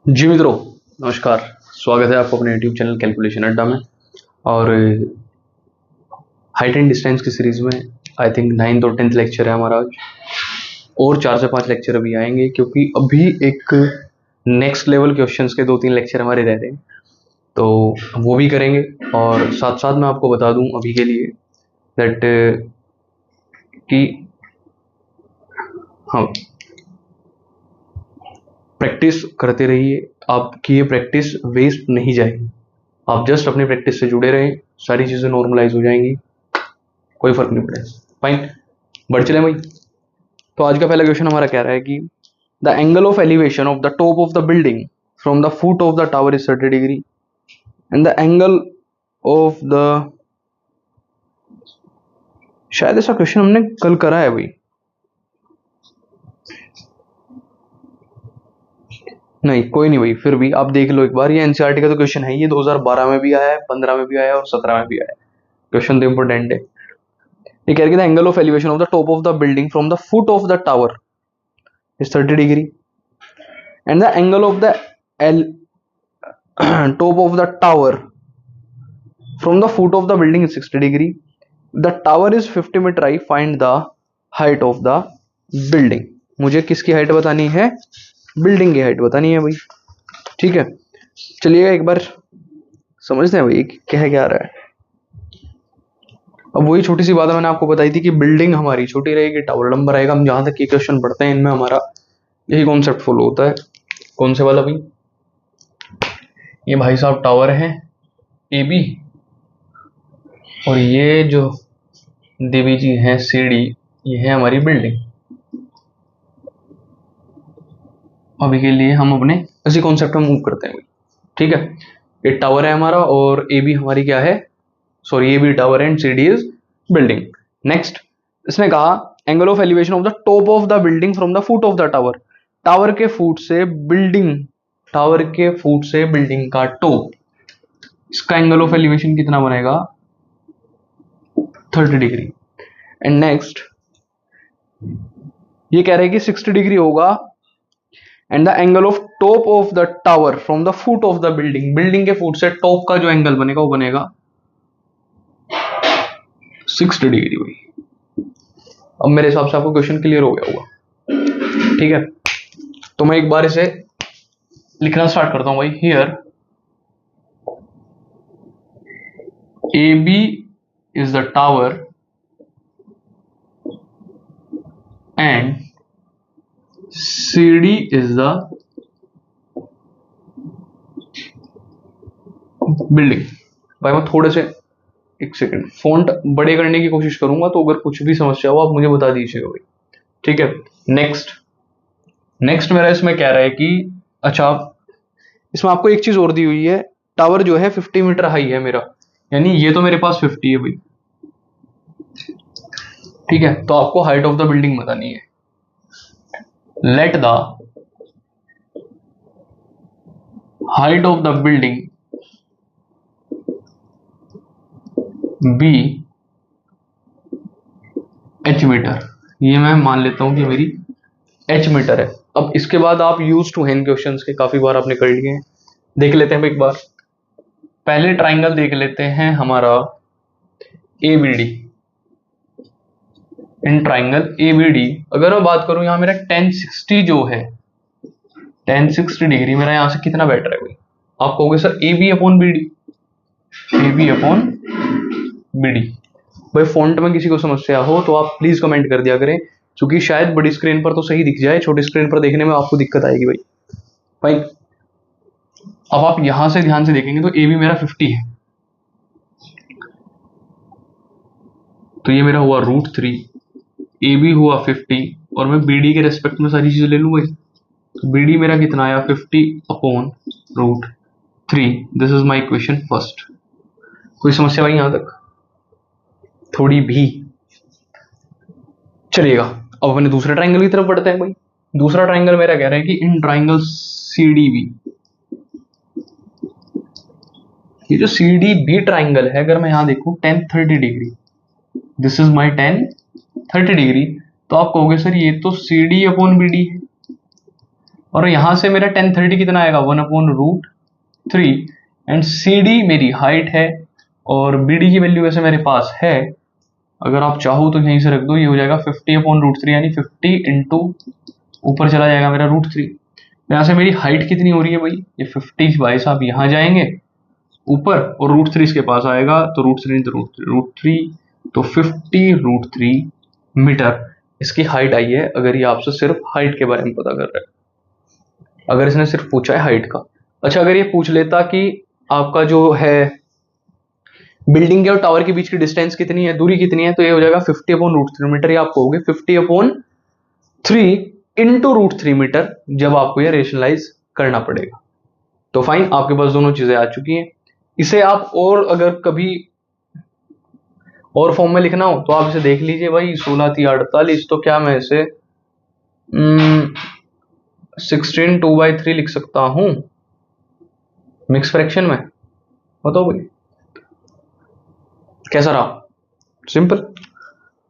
जी मित्रों, नमस्कार। स्वागत है आपको अपने यूट्यूब चैनल कैलकुलेशन अड्डा में। और हाइट एंड डिस्टेंस की सीरीज में आई थिंक 9th और 10th लेक्चर है हमारा आज। और 4 से 5 लेक्चर अभी आएंगे, क्योंकि अभी एक नेक्स्ट लेवल क्वेश्चंस के 2-3 लेक्चर हमारे रह रहे हैं, तो वो भी करेंगे। और साथ साथ मैं आपको बता दूं अभी के लिए दैट कि हम प्रैक्टिस करते रहिए, आपकी ये प्रैक्टिस वेस्ट नहीं जाएगी। आप जस्ट अपनी प्रैक्टिस से जुड़े रहें, सारी चीजें नॉर्मलाइज हो जाएंगी, कोई फर्क नहीं पड़ेगा। फाइन, बढ़ चले भाई। तो आज का पहला क्वेश्चन हमारा कह रहा है कि the angle of elevation of the top of the building from the foot of the tower is 30 degree and the angle of the, शायद ऐसा क्वेश्चन हमने कल करा है भाई, नहीं कोई नहीं भाई, फिर भी आप देख लो एक बार। ये एनसीईआरटी का तो क्वेश्चन है, ये 2012 में भी आया है, 15 में भी आया है और 17 में भी आया है। क्वेश्चन तो इंपोर्टेंट है। ये कह रहे हैं the angle of elevation of the top of the building from the foot of the tower is 30 degree and the angle of the top of the tower from the foot of the building is 60 degree. The tower is 50 meter high. Find the height of the building. मुझे किसकी height बतानी है? Building की height बतानी है भाई। ठीक है, चलिए एक बार समझते हैं भाई क्या रहा है। अब वही छोटी सी बात मैंने आपको बताई थी कि बिल्डिंग हमारी छोटी रहेगी, टावर लंबा रहेगा। हम जहां तक ये क्वेश्चन पढ़ते हैं इनमें हमारा यही कॉन्सेप्ट फॉलो होता है। कौन से वाला भाई? ये भाई साहब टावर है ए बी, और ये जो देवी जी है सी डी, ये है हमारी बिल्डिंग। अभी के लिए हम अपने इसी कॉन्सेप्ट में मूव करते हैं भाई। ठीक है, ये टावर है हमारा और ए बी हमारी क्या है, sorry A B tower and C D is building. Next, इसने कहा angle of elevation of the top of the building from the foot of the tower. Tower के फुट से बिल्डिंग, टावर के foot से building का top, इसका angle of elevation कितना बनेगा? 30 डिग्री। एंड नेक्स्ट ये कह रहे हैं कि 60 डिग्री होगा and the angle of top of the tower from the foot of the building, building के फुट से टॉप का जो एंगल बनेगा वो बनेगा 60 डिग्री भाई। अब मेरे हिसाब से आपको क्वेश्चन क्लियर हो गया होगा। ठीक है, तो मैं एक बार इसे लिखना स्टार्ट करता हूं भाई। Here A B is the tower and C D is the building. भाई मैं थोड़े से एक सेकंड फॉन्ट बड़े करने की कोशिश करूंगा, तो अगर कुछ भी समस्या हो आप मुझे बता दीजिएगा भाई। ठीक है, नेक्स्ट मेरा इसमें कह रहा है कि अच्छा, इसमें आपको एक चीज और दी हुई है, टावर जो है 50 मीटर हाई है मेरा, यानी ये तो मेरे पास 50 है भाई। ठीक है, तो आपको हाइट ऑफ द बिल्डिंग बतानी है। Let the height of the building be H metre. ये मैं मान लेता हूं कि मेरी एच मीटर है। अब इसके बाद आप यूज टू हैंड क्वेश्चंस के काफी बार आपने कर लिए हैं, देख लेते हैं एक बार। पहले ट्राइंगल देख लेते हैं हमारा A B D. In triangle A B D अगर मैं बात करूं, यहां मेरा 1060 जो है, 1060 डिग्री मेरा यहां से कितना बेटर है भाई? आप कहोगे sir A B upon B D, A B upon B D. भाई फॉन्ट में किसी को समस्या हो तो आप प्लीज कमेंट कर दिया करें, क्योंकि शायद बड़ी स्क्रीन पर तो सही दिख जाए, छोटी स्क्रीन पर देखने में आपको दिक्कत आएगी भाई। अब आप यहां से ध्यान से देखेंगे तो ए बी मेरा 50 है, तो ये मेरा हुआ √3, ए बी हुआ 50, और मैं बी डी के रेस्पेक्ट में सारी चीजें ले लूंगा। तो बी डी मेरा कितना आया? 50 upon √3। This is my equation first. कोई समस्या भाई यहां तक? थोड़ी भी? चलिएगा, अब अपने दूसरे ट्राइंगल की तरफ बढ़ते हैं भाई। दूसरा ट्राइंगल मेरा कह रहा है कि in triangle C D B, ये जो सी डी बी ट्राइंगल है, अगर मैं यहां देखूं 1030 degree, this is my 1030 degree, तो आप कहोगे सर ये तो C D upon B D है। और यहां से मेरा 1030 कितना आएगा 1/√3 एंड सी डी मेरी हाइट है और बी डी की वैल्यू वैसे मेरे पास है, अगर आप चाहो तो यहीं से रख दो, ये हो जाएगा 50/√3 यानी 50 इंटू ऊपर चला जाएगा मेरा √3। यहाँ से मेरी हाइट कितनी हो रही है भाई, ये 50 भाई साहब यहाँ जाएंगे ऊपर और √3 इसके पास आएगा, तो √3 इंटू √3 तो 50√3 मीटर इसकी हाइट आई है। अगर ये आपसे सिर्फ हाइट के बारे में पता कर रहा है, अगर इसने सिर्फ पूछा है हाइट का। अच्छा, अगर ये पूछ लेता कि आपका जो है बिल्डिंग के और टावर के बीच की डिस्टेंस कितनी है, दूरी कितनी है, तो ये हो जाएगा 50/√3 मीटर। ये आप कहोगे 50/3 इंटू √3 मीटर, जब आपको ये रेशनलाइज करना पड़ेगा। तो फाइन, आपके पास दोनों चीजें आ चुकी हैं। इसे आप और अगर कभी और फॉर्म में लिखना हो तो आप इसे देख लीजिए भाई, 16×3 = 48, तो क्या मैं इसे 16 2/3 लिख सकता हूं मिक्स फ्रैक्शन में। बताओ भाई कैसा रहा, सिंपल,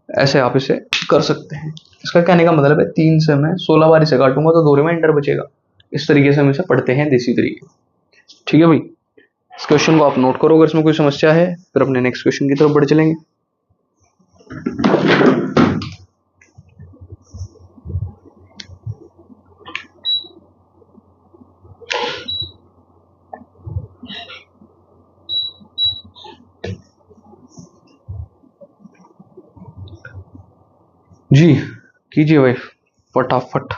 ऐसे आप इसे कर सकते हैं। इसका कहने का मतलब है 3 से मैं 16 बार इसे काटूंगा तो 2 रिमाइंडर बचेगा। इस तरीके से हम इसे पढ़ते हैं देसी तरीके। ठीक है भाई, इस क्वेश्चन को आप नोट करो, अगर इसमें कोई समस्या है फिर अपने नेक्स्ट क्वेश्चन की तरफ बढ़ चलेंगे। जी कीजिए भाई फटाफट।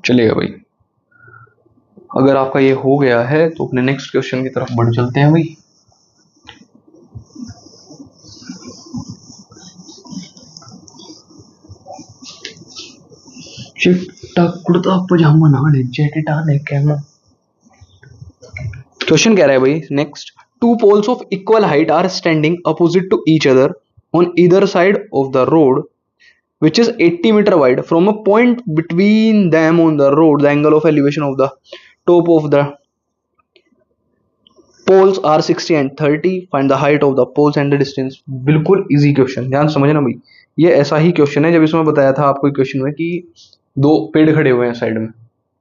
चलिएगा भाई, अगर आपका ये हो गया है तो अपने नेक्स्ट क्वेश्चन की तरफ बढ़ चलते हैं भाई। चिट्टा कुर्ता पजामा नाले जैकेट आने कैमरा। क्वेश्चन कह रहा है भाई next, 2 poles of equal height are standing opposite to each other on either side of the road which is 80 meter wide. From a point between them on the road, the angle of elevation of the top of the poles are 60 and 30. Find the height of the poles and the distance. बिल्कुल easy question, ध्यान समझना भाई। ये ऐसा ही question है जब इसमें बताया था आपको क्वेश्चन में कि 2 पेड़ खड़े हुए हैं साइड में।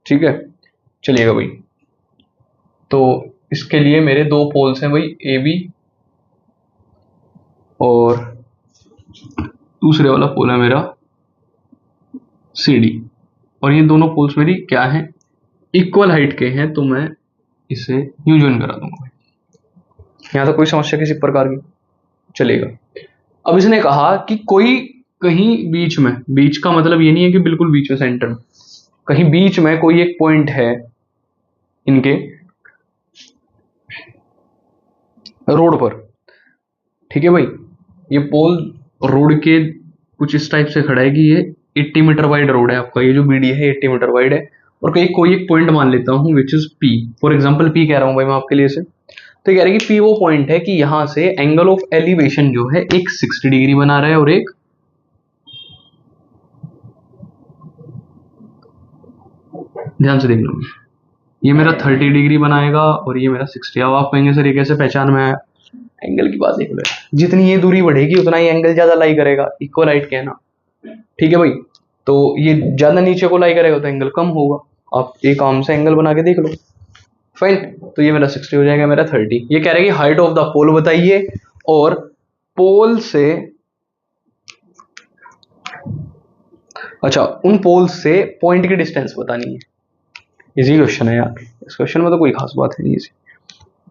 ठीक है, चलिएगा भाई, तो इसके लिए मेरे 2 पोल्स हैं भाई, ए बी, और दूसरे वाला पोल है मेरा सी डी, और ये दोनों पोल्स मेरी क्या हैं, इक्वल हाइट के हैं, तो मैं इसे यूं ज्वाइन करा दूंगा भाई। यहां तक कोई समस्या किसी प्रकार की, चलेगा। अब इसने कहा कि कोई कहीं बीच में, बीच का मतलब ये नहीं है कि बिल्कुल बीच में सेंटर में, कहीं बीच में कोई एक पॉइंट है इनके रोड पर। ठीक है भाई, ये पोल रोड के कुछ इस टाइप से खड़ा है कि ये 80 मीटर वाइड रोड है आपका, ये जो बीडी है 80 मीटर वाइड है, और कहीं कोई एक पॉइंट मान लेता हूं which is P, for example P कह रहा हूं भाई मैं आपके लिए से। तो कह रहे हैं कि पी वो पॉइंट है कि यहां से एंगल ऑफ एलिवेशन जो है एक 60 डिग्री बना रहा है और एक ध्यान से देखना, ये मेरा 30 डिग्री बनाएगा और ये मेरा 60। अब आप कहेंगे सर ये कैसे पहचान में आया, एंगल की बात देख लो, जितनी ये दूरी बढ़ेगी उतना ही एंगल ज्यादा लाई करेगा, इक्वल हाइट के है ना। ठीक है भाई, तो ये ज्यादा नीचे को लाई करेगा तो एंगल कम होगा, आप एक आर्म से एंगल बना के देख लो। फाइन, तो ये मेरा 60 हो जाएगा, मेरा 30। ये कह रहे हैं कि हाइट ऑफ द पोल बताइए और पोल से, अच्छा उन पोल से पॉइंट की डिस्टेंस बतानी है। इजी क्वेश्चन है यार, इस क्वेश्चन में तो कोई खास बात है नहीं, इजी।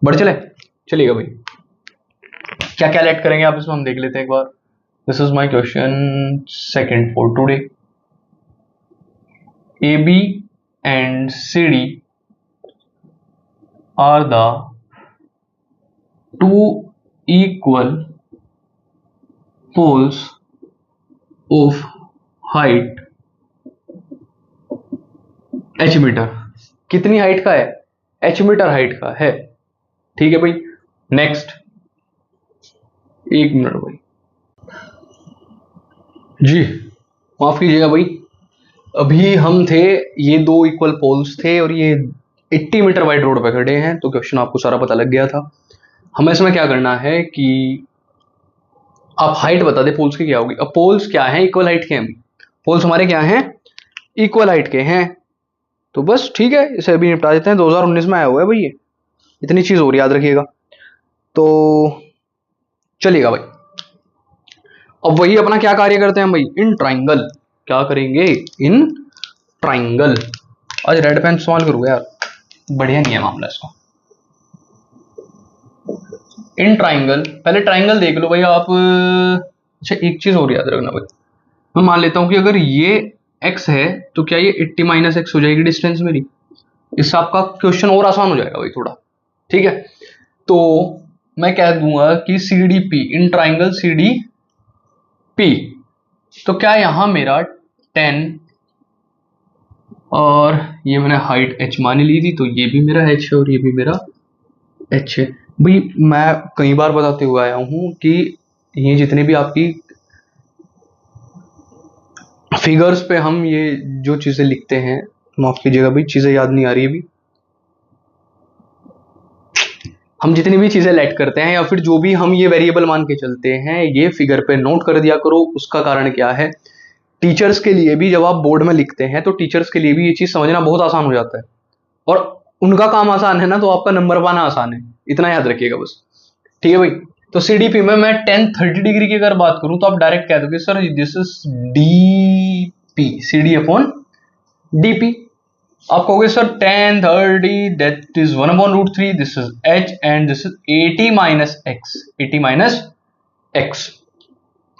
बढ़ चले, चलिएगा भाई, क्या क्या लेट करेंगे आप इसमें हम देख लेते हैं एक बार। This is my question second for today. A b and C d are the 2 equal poles of height h metre. कितनी हाइट का है, h मीटर हाइट का है। ठीक है भाई, नेक्स्ट, एक मिनट भाई जी, माफ कीजिएगा भाई, अभी हम थे, ये दो इक्वल पोल्स थे और ये 80 मीटर वाइड रोड पे खड़े हैं, तो क्वेश्चन आपको सारा पता लग गया था। हमें इसमें क्या करना है कि आप हाइट बता दे पोल्स की क्या होगी। अब पोल्स क्या है, इक्वल हाइट के हैं, पोल्स हमारे क्या हैं, इक्वल हाइट के हैं। तो बस ठीक है, इसे अभी निपटा देते हैं। 2019 में आया हुआ है भाई, ये इतनी चीज और याद रखिएगा। तो चलिएगा भाई, अब वही अपना क्या कार्य करते हैं भाई, इन ट्राइंगल। क्या करेंगे, इन ट्राइंगल। आज रेड पेन इस्तेमाल करूंगा यार, बढ़िया नहीं है मामला इसका। इन ट्राइंगल, पहले ट्राइंगल देख लो भाई आप। अच्छा एक चीज और याद रखना भाई, मैं मान लेता हूं कि अगर ये x है तो क्या ये 80 माइनस एक्स हो जाएगी डिस्टेंस मेरी। इससे आपका क्वेश्चन और आसान हो जाएगा भाई थोड़ा, ठीक है। तो मैं कह दूंगा कि C D P, in triangle C D P, तो क्या यहां मेरा 10 और ये मैंने हाइट h मान ली थी, तो ये भी मेरा h है और ये भी मेरा h है। भाई मैं कई बार बताते हुए आया हूं कि ये जितने भी आपकी फिगर्स पे हम ये जो चीजें लिखते हैं, माफ कीजिएगा भाई चीजें याद नहीं आ रही अभी, हम जितनी भी चीजें लेट करते हैं या फिर जो भी हम ये वेरिएबल मान के चलते हैं, ये फिगर पे नोट कर दिया करो। उसका कारण क्या है, टीचर्स के लिए भी जब आप बोर्ड में लिखते हैं तो टीचर्स के लिए भी ये चीज समझना बहुत आसान हो जाता है, और उनका काम आसान है ना, तो आपका नंबर पाना आसान है, इतना याद रखिएगा बस, ठीक है भाई। तो सीडीपी में मैं 10-30 डिग्री की अगर बात करूं तो आप डायरेक्ट कह दोगे sir this is DP, C D upon DP. आप कहोगे sir 10-30 that is 1/√3, this is h and this is 80 minus x, 80 minus x.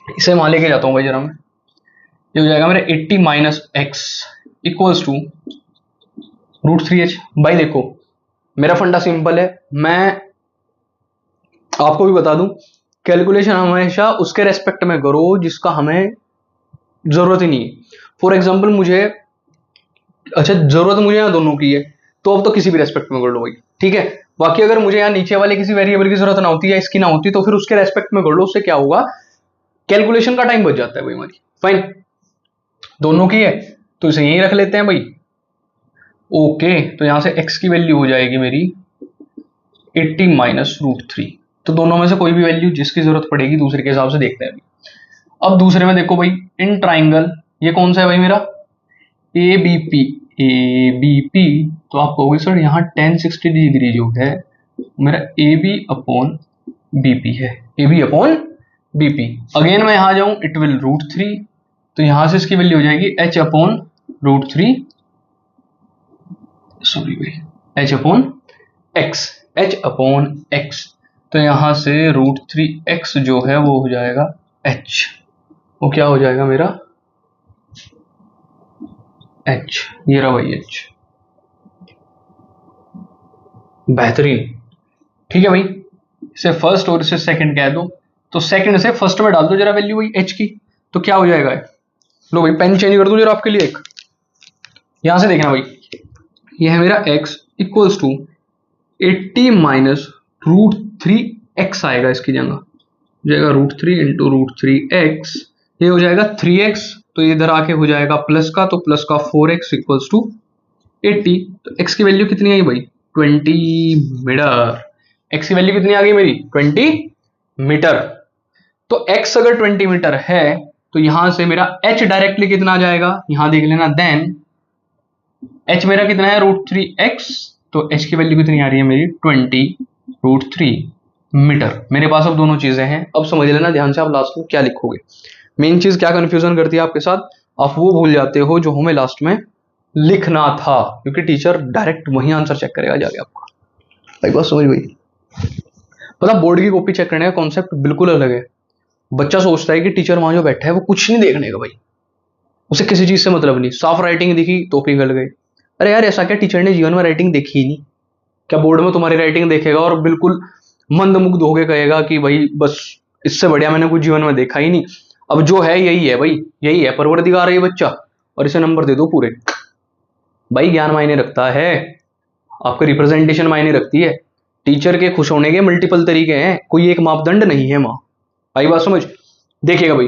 इसे वहां लेके जाता हूं भाई जरा मैं, ये हो जाएगा मेरा 80 minus x equals to √3h। भाई देखो मेरा फंडा सिंपल है, मैं आपको भी बता दूं, कैलकुलेशन हमेशा उसके रेस्पेक्ट में करो जिसका हमें जरूरत ही नहीं है। फॉर एग्जांपल मुझे, अच्छा जरूरत मुझे यहाँ दोनों की है, तो अब तो किसी भी रेस्पेक्ट में कर लो भाई, ठीक है। बाकी अगर मुझे यहाँ नीचे वाले किसी वेरिएबल की जरूरत ना होती या इसकी ना होती तो फिर उसके रेस्पेक्ट में कर लो, उससे क्या होगा, कैलकुलेशन का टाइम बच जाता है भाई हमारी। फाइन, दोनों की है तो इसे यहीं रख लेते हैं भाई। ओके, तो यहां से x की वैल्यू हो जाएगी मेरी 80 माइनस √3। तो दोनों में से कोई भी वैल्यू जिसकी जरूरत पड़ेगी दूसरे के हिसाब से देखते हैं अभी। अब दूसरे में देखो भाई, इन ट्राइंगल, ये कौन सा है भाई मेरा, ए B P, A B P. तो आप कहोगे सर यहाँ 1060 डिग्री जो है मेरा A B upon b p है, A B upon b p. Again मैं यहां जाऊं, इट विल √3, तो यहां से इसकी वैल्यू हो जाएगी h अपॉन √3, सॉरी भाई h upon x, h upon x। तो यहां से √3x जो है वो हो जाएगा h, वो क्या हो जाएगा मेरा h, ये रहा भाई h। बेहतरीन, ठीक है भाई। इसे फर्स्ट और इसे सेकंड कह दो, तो सेकंड से फर्स्ट में डाल दो जरा वैल्यू भाई h की, तो क्या हो जाएगा, लो भाई पेन चेंज कर दो जरा आपके लिए एक, यहां से देखना भाई, ये है मेरा x equals to 80 minus √3x आएगा, इसकी जगह हो जाएगा √3 इंटू √3x, ये हो जाएगा 3x, तो इधर आके हो जाएगा प्लस का, तो प्लस का 4x इक्वल्स टू 80। तो x की वैल्यू कितनी आई भाई, 20 मीटर। x की वैल्यू कितनी आ गई मेरी, 20 मीटर। तो x अगर 20 मीटर है तो यहां से मेरा h डायरेक्टली कितना आ जाएगा, यहां देख लेना, देन h मेरा कितना है √3x, तो h की वैल्यू कितनी आ रही है मेरी 20 √3 मीटर। मेरे पास अब दोनों चीजें हैं, अब समझ लेना ध्यान से आप लास्ट में क्या लिखोगे। मेन चीज क्या कंफ्यूजन करती है आपके साथ, आप वो भूल जाते हो जो हमें लास्ट में लिखना था, क्योंकि टीचर डायरेक्ट वही आंसर चेक करेगा जाके आपका। एक बात समझ भाई, पता बोर्ड की कॉपी चेक करने का कॉन्सेप्ट बिल्कुल अलग है। बच्चा सोचता है कि टीचर वहां जो बैठा है वो कुछ नहीं देखने का भाई, उसे किसी चीज से मतलब नहीं, साफ राइटिंग दिखी तो पिघल गए। अरे यार ऐसा क्या, टीचर ने जीवन में राइटिंग देखी ही नहीं क्या, बोर्ड में तुम्हारी राइटिंग देखेगा और बिल्कुल मंदमुग्ध होकर कहेगा कि भाई बस इससे बढ़िया मैंने कुछ जीवन में देखा ही नहीं, अब जो है यही है भाई, यही है परवरदिगार है ये बच्चा, और इसे नंबर दे दो पूरे। भाई ज्ञान मायने रखता है, आपका रिप्रेजेंटेशन मायने रखती है। टीचर के खुश होने के मल्टीपल तरीके हैं, कोई एक मापदंड नहीं है माँ, आई बात समझ। देखिएगा भाई,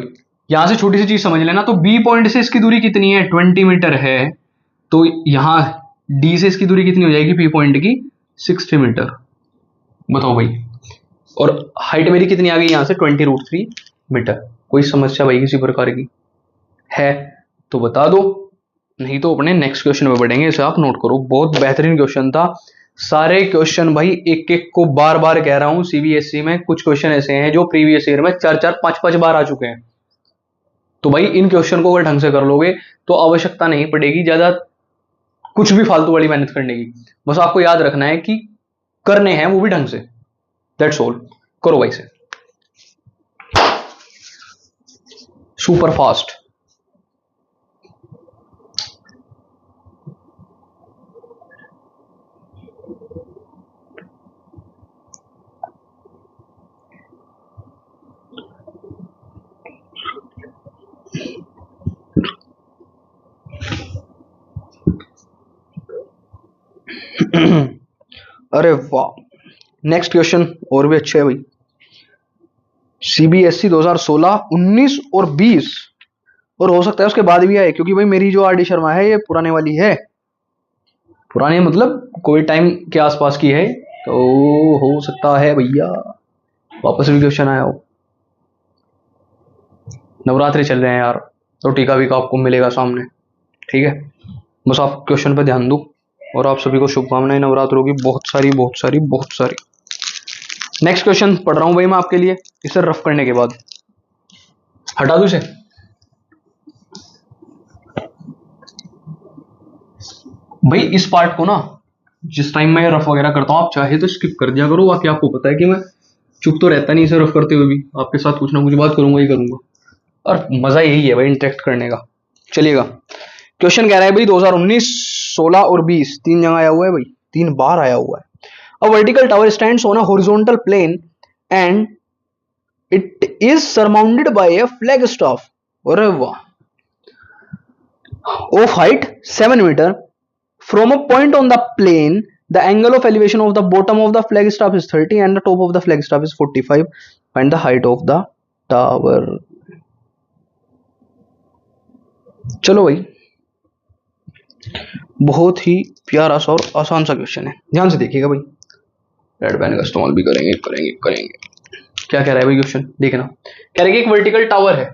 यहां से छोटी सी चीज समझ लेना, तो बी पॉइंट से इसकी दूरी कितनी है, 20 मीटर है, तो यहां डी से इसकी दूरी कितनी हो जाएगी पी पॉइंट की, 60 मीटर। बताओ भाई, और हाइट मेरी कितनी आ गई यहां से, 20√3 मीटर। कोई समस्या भाई किसी प्रकार की है तो बता दो, नहीं तो अपने नेक्स्ट क्वेश्चन में बढ़ेंगे। इसे आप नोट करो, बहुत बेहतरीन क्वेश्चन था। सारे क्वेश्चन भाई एक एक को बार बार कह रहा हूं, सीबीएसई में कुछ क्वेश्चन ऐसे हैं जो प्रीवियस ईयर में 4-4 5-5 बार आ चुके हैं। तो भाई इन क्वेश्चन को अगर ढंग से कर लोगे तो आवश्यकता नहीं पड़ेगी ज्यादा कुछ भी फालतू वाली मेहनत करने की। बस आपको याद रखना है कि करने हैं वो भी ढंग से, दैट्स ऑल। करो भाई से सुपर फास्ट। अरे वाह, नेक्स्ट क्वेश्चन और भी अच्छे है भाई। सीबीएसई 2016, 19 और 20, और हो सकता है उसके बाद भी आए, क्योंकि भाई मेरी जो आरडी शर्मा है ये पुराने वाली है, पुराने मतलब कोविड टाइम के आसपास की है, तो हो सकता है भैया वापस भी क्वेश्चन आया हो। नवरात्रि चल रहे हैं यार, तो टीका वीका आपको मिलेगा सामने, ठीक है। बस आप क्वेश्चन पे ध्यान दो, और आप सभी को शुभकामनाएं नवरात्रों की, बहुत सारी बहुत सारी बहुत सारी। नेक्स्ट क्वेश्चन पढ़ रहा हूं भाई मैं आपके लिए, इसे रफ करने के बाद हटा दू इसे। भाई इस पार्ट को ना जिस टाइम मैं रफ वगैरह करता हूं, आप चाहे तो स्किप कर दिया करो, बाकी आपको पता है कि मैं चुप तो रहता नहीं इसे रफ करते हुए भी, आपके साथ कुछ ना कुछ बात करूंगा ही करूंगा, और मजा यही है भाई इंटरेक्ट करने का। चलिएगा, क्वेश्चन कह रहा है भाई 2019, 16 और 20 तीन जगह आया हुआ है भाई, 3 बार आया हुआ है। A vertical tower stands on a horizontal plane and it is surmounted by a flagstaff, अरे वाह, of height 7 meter. From a point on the plane, the angle of elevation of the bottom of the flagstaff is 30 and the top of the flagstaff is 45. Find the height of the tower. चलो भाई, बहुत ही प्यारा सा और आसान सा question है, ध्यान से देखिएगा भाई, रेड पेन का इस्तेमाल भी करेंगे करेंगे करेंगे। क्या कह रहा है भाई क्वेश्चन, देखना। कह रहा है कि एक वर्टिकल टावर है,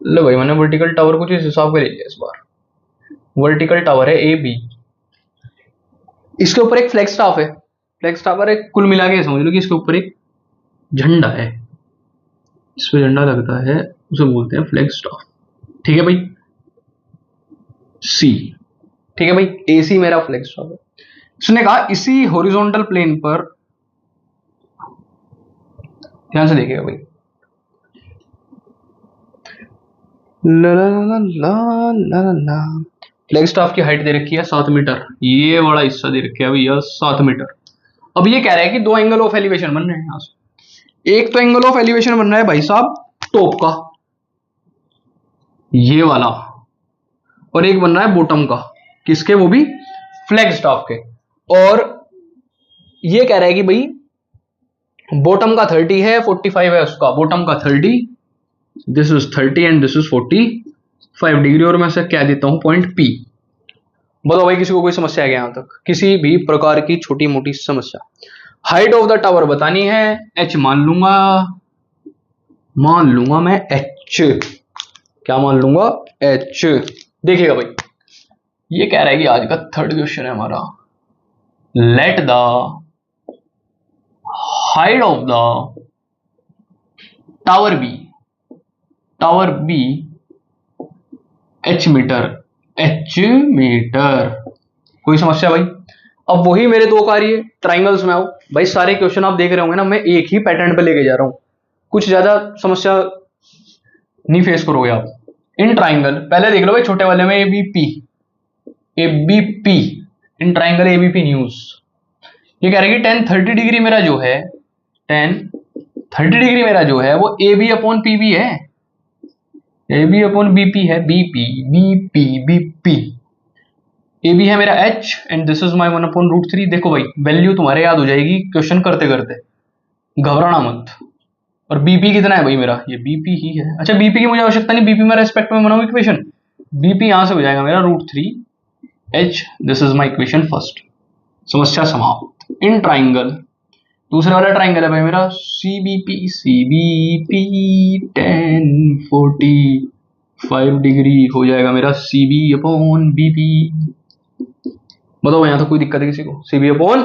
लो भाई मैंने वर्टिकल टावर कुछ इस हिसाब का ले लिया इस बार। वर्टिकल टावर है ए बी, इसके ऊपर एक फ्लैग स्टाफ है, फ्लैग स्टाफ है, कुल मिला के समझ लो कि इसके ऊपर एक झंडा है, इस पे झंडा लगता है, उसे बोलते हैं फ्लैग स्टाफ, ठीक है भाई। सी, ठीक है भाई, ए सी मेरा फ्लैग स्टाफ है। उसने कहा इसी हॉरिजॉन्टल प्लेन पर, ध्यान से देखिएगा भाई, ला ला ला ला ला ला, फ्लैग स्टाफ की हाइट दे रखी है 7 मीटर, ये बड़ा हिस्सा दे रखा है भैया 7 मीटर। अब ये कह रहा है कि 2 एंगल ऑफ एलिवेशन बन रहे हैं यहां से, एक तो एंगल ऑफ एलिवेशन बन रहा है भाई साहब टॉप का, ये वाला, और एक बन रहा है बॉटम का, किसके, वो भी फ्लैग स्टाफ के। और ये कह रहा है कि भाई बॉटम का 30 है, 45 है उसका, बॉटम का 30, this is 30 and this is 45 degree, और मैं से क्या देता हूं पॉइंट पी। बताओ भाई किसी को कोई समस्या है यहां तक, किसी भी प्रकार की छोटी मोटी समस्या। हाइट ऑफ द टावर बतानी है, एच मान लूंगा मैं एच, क्या मान लूंगा, एच। देखिएगा भाई, ये कह रहा है कि आज का थर्ड क्वेश्चन है हमारा, let the height of the tower be H metre, कोई समस्या भाई। अब वही मेरे 2 कार्य ट्राइंगल्स में आओ भाई, सारे क्वेश्चन आप देख रहे होंगे ना, मैं एक ही पैटर्न पे लेके जा रहा हूं, कुछ ज्यादा समस्या नहीं फेस करोगे आप। इन ट्राइंगल पहले देख लो भाई, छोटे वाले में ABP in triangle ABP news, ये कह रहे कि 10-30 डिग्री मेरा जो है, 10-30 डिग्री मेरा जो है वो A B upon P B है, ए बी अपॉन बीपी है, बीपी ए बी है मेरा H and this is my 1/√3। देखो भाई वैल्यू तुम्हारे याद हो जाएगी क्वेश्चन करते करते, घबराना मत, और बीपी कितना है भाई मेरा, ये बीपी ही है। अच्छा बीपी की मुझे आवश्यकता नहीं, बीपी मेरा रेस्पेक्ट में बनाऊं इक्वेशन, बीपी यहां से हो जाएगा मेरा √3h। This is my equation first. समस्या समाप्त। इन ट्राइंगल, दूसरा वाला ट्राइंगल है भाई मेरा सीबीपी, सीबीपी 1045 डिग्री हो जाएगा मेरा सीबी अपॉन बीपी। बताओ यहां तो कोई दिक्कत है किसी को? CB upon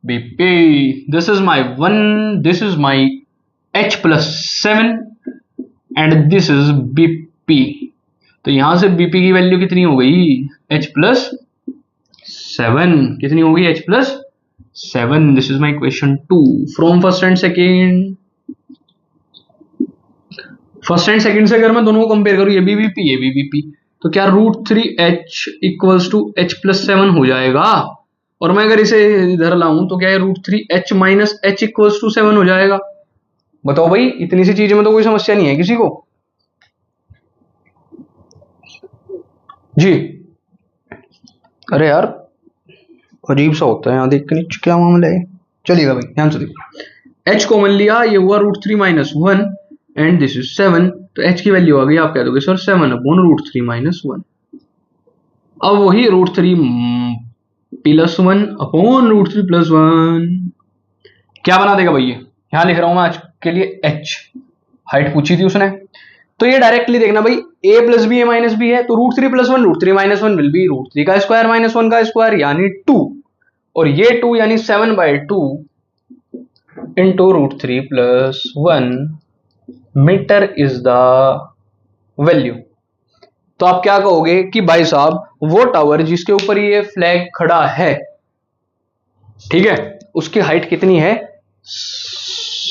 BP. This is my 1, this is my H+7 and this is BP. तो यहां से बीपी की वैल्यू कितनी हो गई? H+7 कितनी होगी? H+7। This is my equation 2 from first and second. First and second से अगर मैं दोनों को कंपेयर करूं, ये भी बीपी ये भी बीपी, तो क्या √3h = H+7 हो जाएगा? और मैं अगर इसे इधर लाऊं तो क्या है √3h - h = 7 हो जाएगा? बताओ भाई, इतनी सी चीज में तो कोई समस्या नहीं है किसी को जी? अरे यार अजीब सा होता है यहाँ, देख के क्या मामला है। चलिएगा भाई ध्यान से देखिए, h कॉमन लिया, ये हुआ √3 - 1 एंड दिस इज 7, तो h की वैल्यू आ गई, आप कह दोगे सर 7 अपॉन √3 - 1। अब वही √3 + 1 अपॉन √3 + 1 क्या बना देगा भाई? ये यहां लिख रहा हूं मैं आज के लिए h, हाइट पूछी थी उसने, तो ये डायरेक्टली देखना भाई, a + b a - b है, तो √3 + 1 √3 - 1 विल बी √3 का स्क्वायर - 1 का स्क्वायर यानी 2, और ये 2 यानी 7/2 into √3 + 1 metre is the value. तो आप क्या कहोगे कि भाई साहब वो टावर जिसके ऊपर ये फ्लैग खड़ा है, ठीक है, उसकी हाइट कितनी है?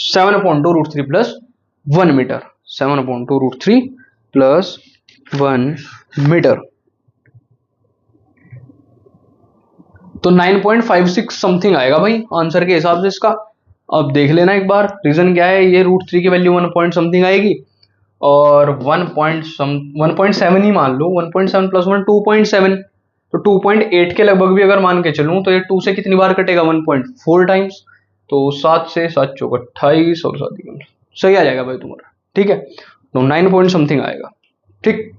7/2 √3 + 1 मीटर, 7/2 √3 + 1 मीटर, तो 9.56 समथिंग आएगा भाई आंसर के हिसाब से इसका। अब देख लेना एक बार रीजन क्या है। ये √3 की वैल्यू 1 पॉइंट समथिंग आएगी, और 1.7 ही मान लो, 1.7 + 1 2.7, तो 2.8 के लगभग भी अगर मान के चलूं तो ये 2 से कितनी बार कटेगा? 1.4 टाइम्स, तो 7 से 7 × 4 = 28 और 7 सही आ जाएगा भाई तुम्हारा, ठीक है। तो 9 पॉइंट समथिंग आएगा, ठीक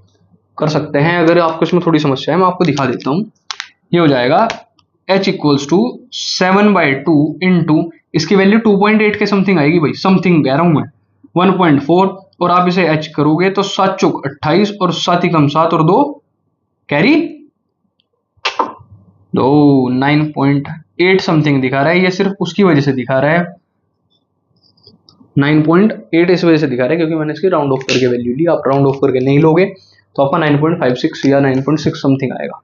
कर सकते हैं। अगर आपको इसमें थोड़ी समस्या है मैं आपको दिखा देता हूं। ये हो जाएगा h = 7/2 इंटू इसकी वैल्यू 2.8 के समथिंग आएगी भाई, समथिंग कह रहा हूं मैं, 1.4, और आप इसे h करोगे तो 7 × 4 = 28 और 7 × 7 और 2 कैरी, तो 9.8 समथिंग दिखा रहा है। ये सिर्फ उसकी वजह से दिखा रहा है, 9.8 इस वजह से दिखा रहा है क्योंकि मैंने इसकी राउंड ऑफ करके वैल्यू ली। आप राउंड ऑफ करके नहीं लोगे तो आपका 9.56 या 9.6 समथिंग आएगा।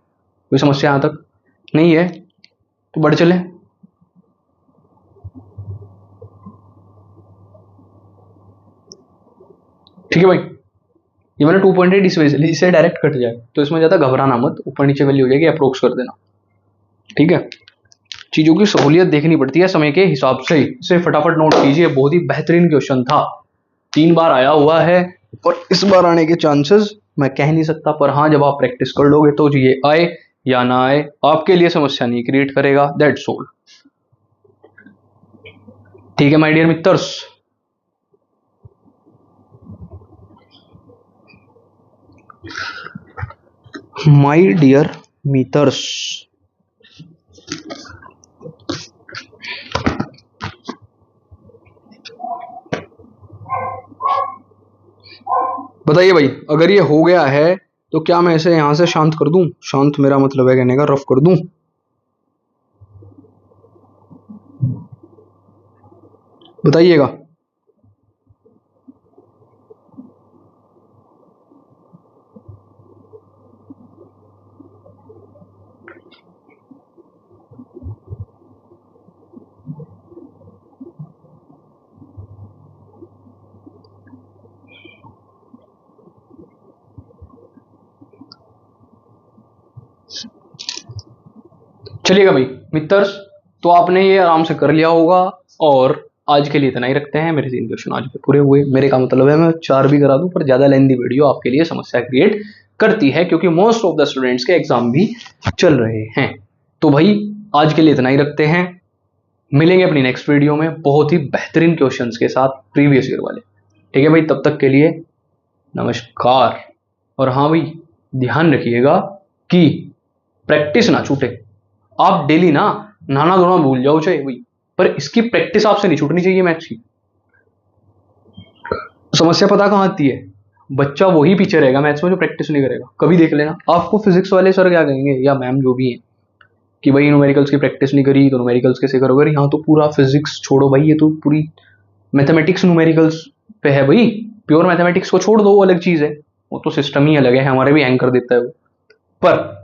कोई समस्या यहां तक नहीं है तो बढ़ चले। ठीक है भाई, ये मैंने 2.8 इस वजह से, इससे डायरेक्ट कट जाए तो इसमें ज्यादा घबराना मत, ऊपर नीचे वैल्यू हो जाएगी, अप्रोक्स कर देना, ठीक है। चीजों की सहूलियत देखनी पड़ती है समय के हिसाब से, इसे फटाफट नोट कीजिए। बहुत ही बेहतरीन क्वेश्चन था, 3 बार आया हुआ है और इस बार आने के चांसेस मैं कह नहीं सकता, पर हाँ जब आप प्रैक्टिस कर लोगे तो ये आए या ना आए आपके लिए समस्या नहीं क्रिएट करेगा, दैट्स ऑल। ठीक है माय डियर मित्रस, माय डियर मित्रस, बताइए भाई, अगर ये हो गया है तो क्या मैं इसे यहां से शांत कर दूं? शांत मेरा मतलब है कहने का रफ कर दूं? बताइएगा। चलिएगा भाई मित्रस, तो आपने ये आराम से कर लिया होगा, और आज के लिए इतना ही रखते हैं। मेरे 3 क्वेश्चन आज के पूरे हुए, मेरे का मतलब है मैं 4 भी करा दूं, पर ज्यादा लेंदी वीडियो आपके लिए समस्या क्रिएट करती है क्योंकि मोस्ट ऑफ द स्टूडेंट्स के एग्जाम भी चल रहे हैं। तो भाई आज के लिए इतना ही रखते हैं, मिलेंगे अपनी नेक्स्ट वीडियो में बहुत ही बेहतरीन क्वेश्चंस के साथ, प्रीवियस ईयर वाले। ठीक है भाई, तब तक के लिए नमस्कार। और हाँ भाई, ध्यान रखिएगा कि प्रैक्टिस ना छूटे। आप डेली ना नहाना धोना भूल जाओ चाहे भाई, पर इसकी प्रैक्टिस आपसे नहीं छूटनी चाहिए मैथ्स की। समस्या पता कहाँ आती है, बच्चा वही पीछे रहेगा मैथ्स में जो प्रैक्टिस नहीं करेगा। कभी देख लेना, आपको फिजिक्स वाले सर क्या कहेंगे या मैम जो भी है कि भाई न्यूमेरिकल्स की प्रैक्टिस नहीं करी तो न्यूमेरिकल्स कैसे करोगे। यहाँ तो पूरा फिजिक्स छोड़ो भाई, ये तो पूरी मैथमेटिक्स न्यूमेरिकल्स पे है भाई। प्योर मैथमेटिक्स को छोड़ दो, वो अलग चीज है, वो तो सिस्टम ही अलग है, हमारे भी एंकर देता है वो। पर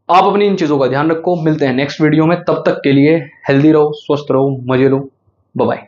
आप अपनी इन चीजों का ध्यान रखो। मिलते हैं नेक्स्ट वीडियो में, तब तक के लिए हेल्दी रहो, स्वस्थ रहो, मजे लो। Bye bye.